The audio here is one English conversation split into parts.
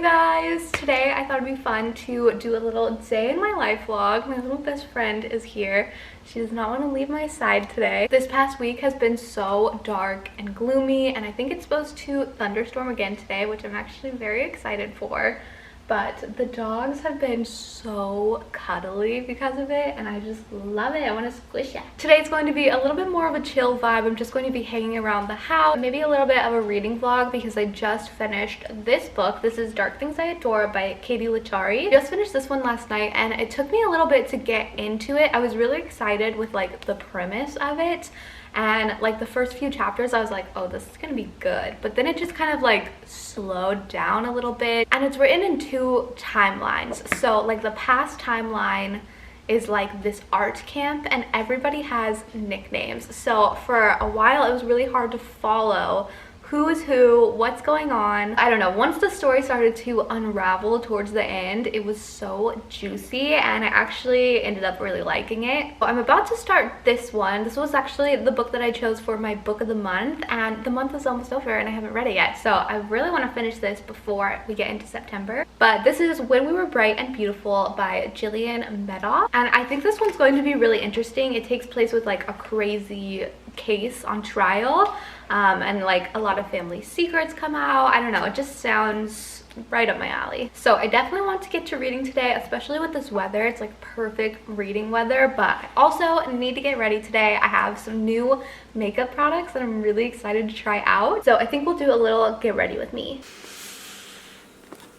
guys! Today I thought it'd be fun to do a little day in my life vlog. My little best friend is here. She does not want to leave my side today. This past week has been so dark and gloomy, and I think it's supposed to thunderstorm again today, which I'm actually very excited for. But the dogs have been so cuddly because of it, and I just love it. I want to squish it. Today's going to be a little bit more of a chill vibe. I'm just going to be hanging around the house, maybe a little bit of a reading vlog because I just finished this book. This is Dark Things I Adore by Katie Lachari. I just finished this one last night, and it took me a little bit to get into it. I was really excited with like the premise of it. And like the first few chapters I was like, oh, this is gonna be good, but then it just kind of like slowed down a little bit. And it's written in two timelines. So like the past timeline is like this art camp and everybody has nicknames. So for a while it was really hard to follow who is who, what's going on. I don't know. Once the story started to unravel towards the end, it was so juicy and I actually ended up really liking it. I'm about to start this one. This was actually the book that I chose for my book of the month, and the month is almost over and I haven't read it yet. So I really want to finish this before we get into September. But this is When We Were Bright and Beautiful by Jillian Medoff. And I think this one's going to be really interesting. It takes place with like a crazy case on trial. And like a lot of family secrets come out. I don't know, it just sounds right up my alley. So I definitely want to get to reading today, especially with this weather. It's like perfect reading weather, but I also need to get ready today. I have some new makeup products that I'm really excited to try out. So I think we'll do a little get ready with me.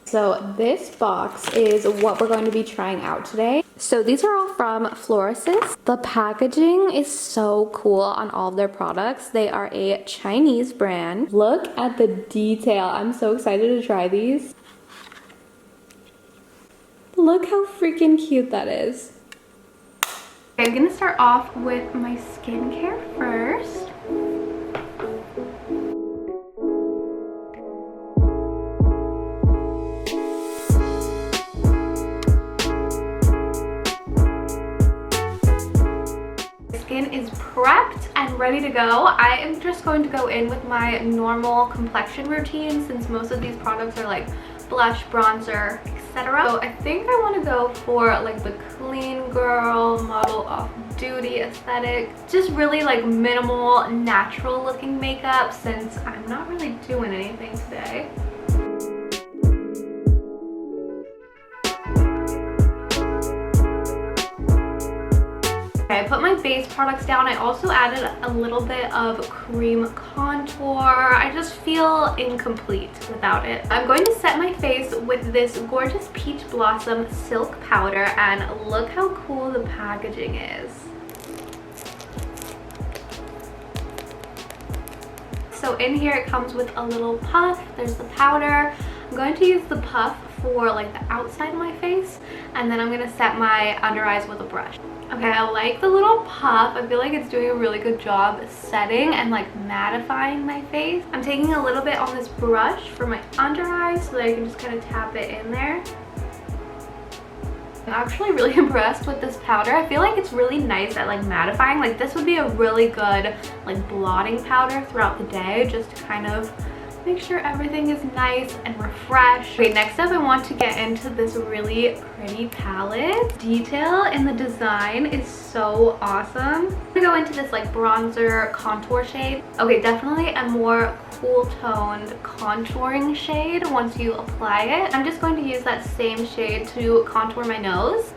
So this box is what we're going to be trying out today. So these are all from Florasis. The packaging is so cool on all of their products. They are a Chinese brand. Look at the detail. I'm so excited to try these. Look how freaking cute that is. Okay, I'm gonna start off with my skincare first. Is prepped and ready to go. I am just going to go in with my normal complexion routine since most of these products are like blush, bronzer, etc. So I think I want to go for like the clean girl, model off duty aesthetic. Just really like minimal, natural looking makeup since I'm not really doing anything today. I put my base products down. I also added a little bit of cream contour. I just feel incomplete without it. I'm going to set my face with this gorgeous Peach Blossom Silk Powder, and look how cool the packaging is. So in here it comes with a little puff. There's the powder. I'm going to use the puff for like the outside of my face, and then I'm going to set my under eyes with a brush. Okay, I like the little puff. I feel like it's doing a really good job setting and like mattifying my face. I'm taking a little bit on this brush for my under eyes so that I can just kind of tap it in there. I'm actually really impressed with this powder. I feel like it's really nice at like mattifying. Like this would be a really good like blotting powder throughout the day just to kind of make sure everything is nice and refreshed. Okay, next up I want to get into this really pretty palette. Detail in the design is so awesome. I'm gonna go into this like bronzer contour shade. Okay, definitely a more cool toned contouring shade once you apply it. I'm just going to use that same shade to contour my nose.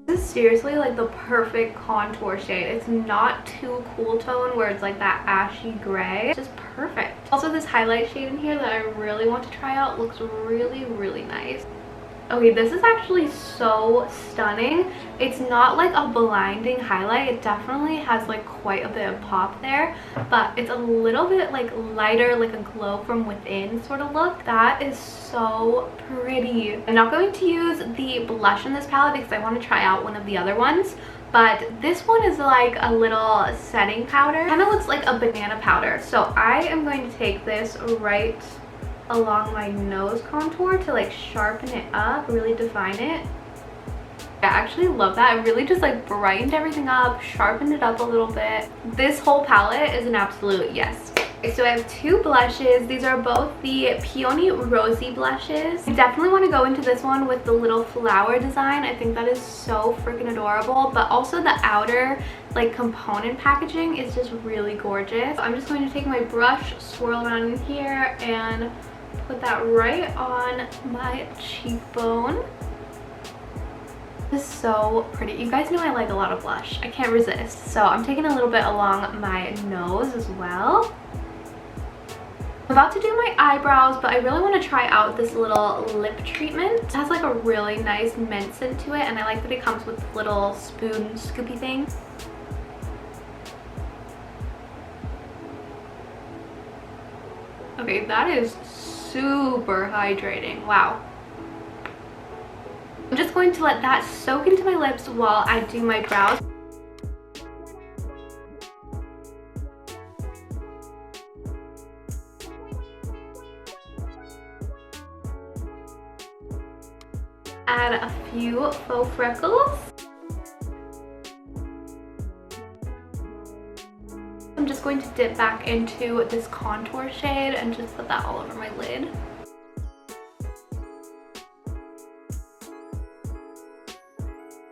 This is seriously like the perfect contour shade. It's not too cool tone where it's like that ashy gray. It's just perfect. Also, this highlight shade in here that I really want to try out looks really, really nice. Okay, this is actually so stunning. It's not like a blinding highlight. It definitely has like quite a bit of pop there, but it's a little bit like lighter, like a glow from within sort of look. That is so pretty. I'm not going to use the blush in this palette because I want to try out one of the other ones, but this one is like a little setting powder. Kind of looks like a banana powder. So I am going to take this right along my nose contour to like sharpen it up, really define it. I actually love that. It really just like brightened everything up, sharpened it up a little bit. This whole palette is an absolute yes. So I have two blushes. These are both the Peony Rosy blushes. I definitely want to go into this one with the little flower design. I think that is so freaking adorable, but also the outer like component packaging is just really gorgeous. I'm just going to take my brush, swirl around in here, and put that right on my cheekbone. This is so pretty. You guys know I like a lot of blush. I can't resist. So I'm taking a little bit along my nose as well. I'm about to do my eyebrows, but I really want to try out this little lip treatment. It has like a really nice mint scent to it, and I like that it comes with this little spoon scoopy thing. Okay, that is super hydrating. Wow. I'm just going to let that soak into my lips while I do my brows. Add a few faux freckles. I'm just going to dip back into this contour shade and just put that all over my lid.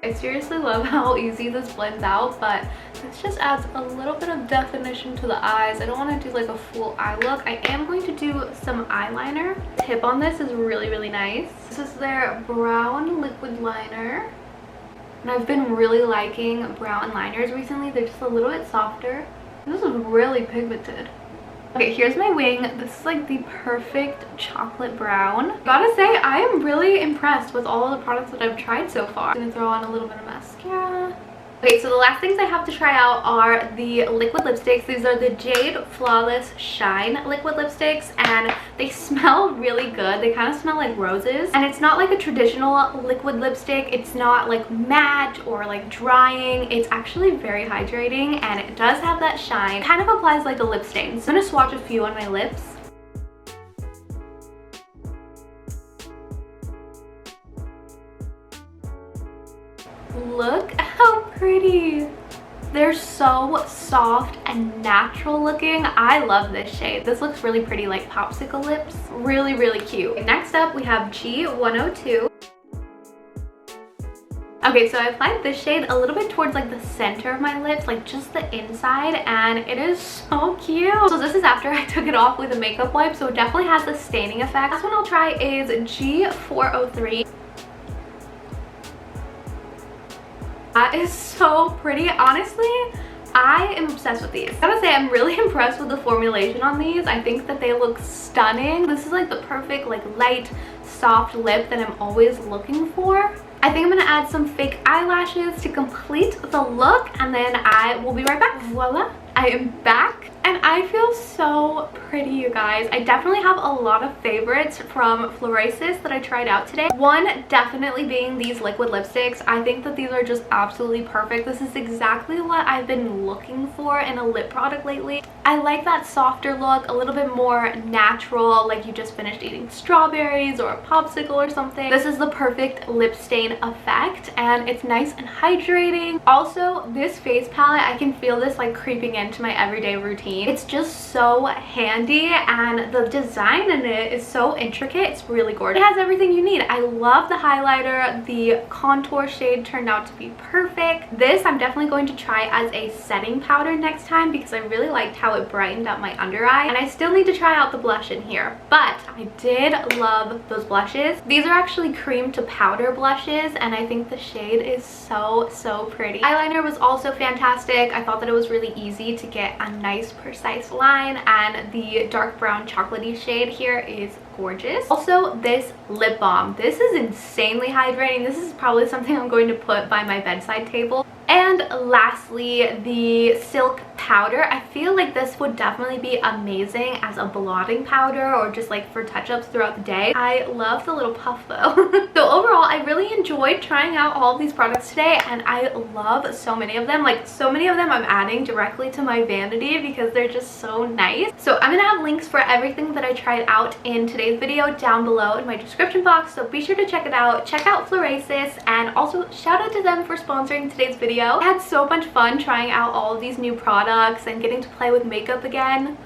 I seriously love how easy this blends out, but this just adds a little bit of definition to the eyes. I don't want to do like a full eye look. I am going to do some eyeliner. The tip on this is really, really nice. This is their brown liquid liner. And I've been really liking brown liners recently. They're just a little bit softer. This is really pigmented. Okay, here's my wing. This is like the perfect chocolate brown. Gotta say, I am really impressed with all of the products that I've tried so far. I'm gonna throw on a little bit of mascara. Okay, so the last things I have to try out are the liquid lipsticks. These are the Jade Flawless Shine liquid lipsticks, and they smell really good. They kind of smell like roses, and it's not like a traditional liquid lipstick. It's not like matte or like drying. It's actually very hydrating, and it does have that shine. It kind of applies like a lip stain. So I'm gonna swatch a few on my lips. Look how pretty. They're so soft and natural looking. I love this shade. This looks really pretty, like popsicle lips. Really, really cute. Next up, we have G102. Okay, so I applied this shade a little bit towards like the center of my lips, like just the inside, and it is so cute. So this is after I took it off with a makeup wipe, so it definitely has the staining effect. Last one I'll try is G403. That is so pretty. Honestly, I am obsessed with these. I gotta say, I'm really impressed with the formulation on these. I think that they look stunning. This is like the perfect like light, soft lip that I'm always looking for. I think I'm gonna add some fake eyelashes to complete the look, and then I will be right back. Voila, I am back. And I feel so pretty, you guys. I definitely have a lot of favorites from Florasis that I tried out today. One definitely being these liquid lipsticks. I think that these are just absolutely perfect. This is exactly what I've been looking for in a lip product lately. I like that softer look, a little bit more natural, like you just finished eating strawberries or a popsicle or something. This is the perfect lip stain effect, and it's nice and hydrating. Also, this face palette, I can feel this like creeping into my everyday routine. It's just so handy, and the design in it is so intricate. It's really gorgeous. It has everything you need. I love the highlighter. The contour shade turned out to be perfect. This I'm definitely going to try as a setting powder next time because I really liked how it brightened up my under eye, and I still need to try out the blush in here, but I did love those blushes. These are actually cream to powder blushes, and I think the shade is so pretty. Eyeliner was also fantastic. I thought that it was really easy to get a nice precise line, and the dark brown chocolatey shade here is gorgeous. Also, this lip balm, this is insanely hydrating. This is probably something I'm going to put by my bedside table. And lastly, the silk powder. I feel like this would definitely be amazing as a blotting powder or just like for touch-ups throughout the day. I love the little puff though. So overall, I really enjoyed trying out all of these products today, and I love so many of them. Like, so many of them I'm adding directly to my vanity because they're just so nice. So I'm gonna have links for everything that I tried out in today's video down below in my description box, so be sure to check it out. Check out Florasis, and also shout out to them for sponsoring today's video. I had so much fun trying out all of these new products and getting to play with makeup again.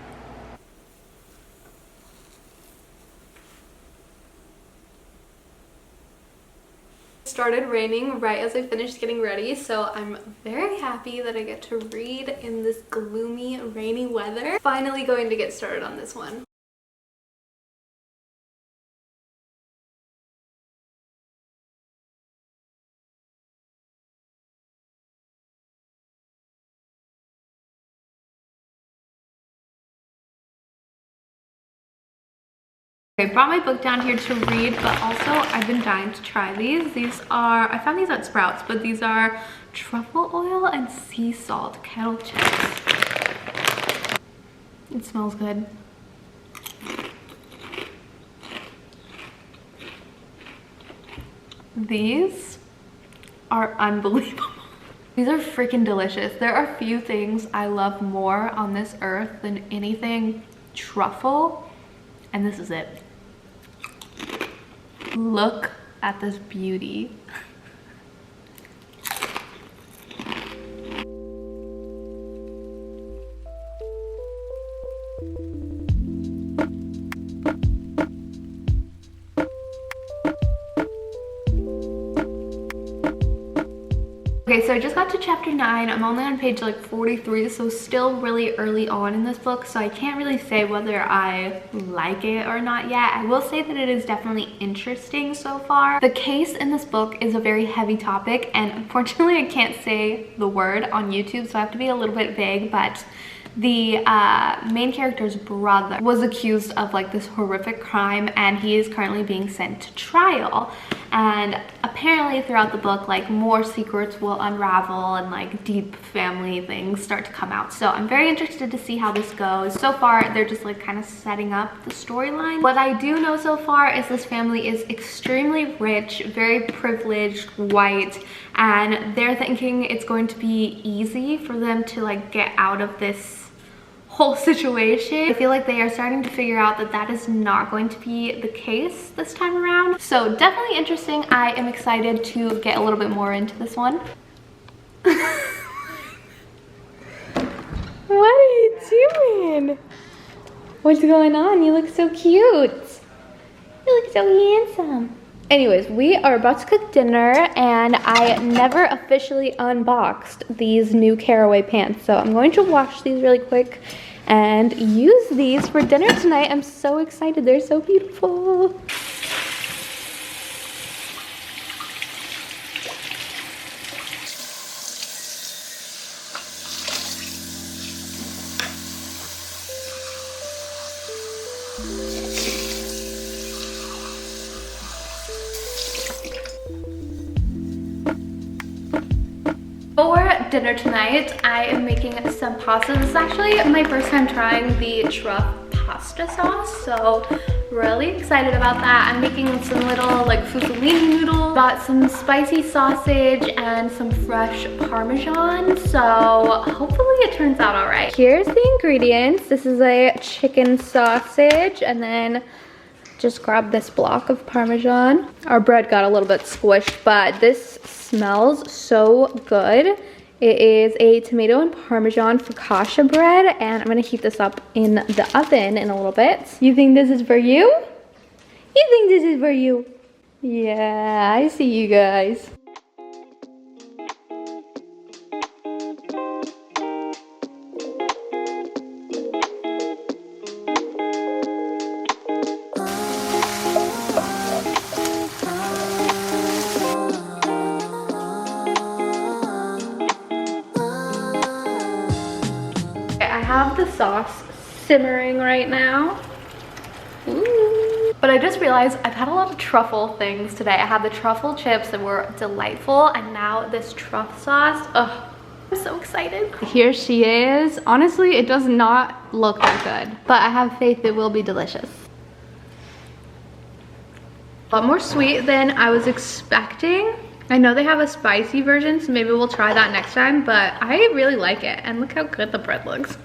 started raining right as I finished getting ready, so I'm very happy that I get to read in this gloomy, rainy weather. Finally going to get started on this one. I brought my book down here to read, but also I've been dying to try these. These are, I found these at Sprouts, but these are truffle oil and sea salt kettle chips. It smells good. These are unbelievable. These are freaking delicious. There are few things I love more on this earth than anything truffle, and this is it. Look at this beauty. Okay, so I just got to chapter 9. I'm only on page like 43, so still really early on in this book, so I can't really say whether I like it or not yet. I will say that it is definitely interesting so far. The case in this book is a very heavy topic, and unfortunately I can't say the word on YouTube, so I have to be a little bit vague, but the main character's brother was accused of like this horrific crime, and he is currently being sent to trial. And apparently throughout the book, like, more secrets will unravel and like deep family things start to come out. So I'm very interested to see how this goes. So far they're just like kind of setting up the storyline. What I do know so far is this family is extremely rich, very privileged, white, and they're thinking it's going to be easy for them to like get out of this whole situation. I feel like they are starting to figure out that that is not going to be the case this time around. So definitely interesting. I am excited to get a little bit more into this one. What are you doing? What's going on? You look so cute. You look so handsome. Anyways, we are about to cook dinner, and I never officially unboxed these new caraway pants. So I'm going to wash these really quick and use these for dinner tonight. I'm so excited. They're so beautiful. For dinner tonight, I am making some pasta. This is actually my first time trying the truff pasta sauce, so really excited about that. I'm making some little like fusilli noodles, got some spicy sausage and some fresh Parmesan, so hopefully it turns out all right. Here's the ingredients. This is a chicken sausage, and then just grab this block of Parmesan. Our bread got a little bit squished, but this smells so good. It is a tomato and Parmesan focaccia bread, and I'm gonna heat this up in the oven in a little bit. You think this is for you? You think this is for you? Yeah, I see you guys. I have the sauce simmering right now. Ooh. But I just realized I've had a lot of truffle things today. I had the truffle chips that were delightful, and now this truff sauce. Ugh, I'm so excited. Here she is. Honestly, it does not look that good, but I have faith it will be delicious. A lot more sweet than I was expecting. I know they have a spicy version, so maybe we'll try that next time, but I really like it. And look how good the bread looks.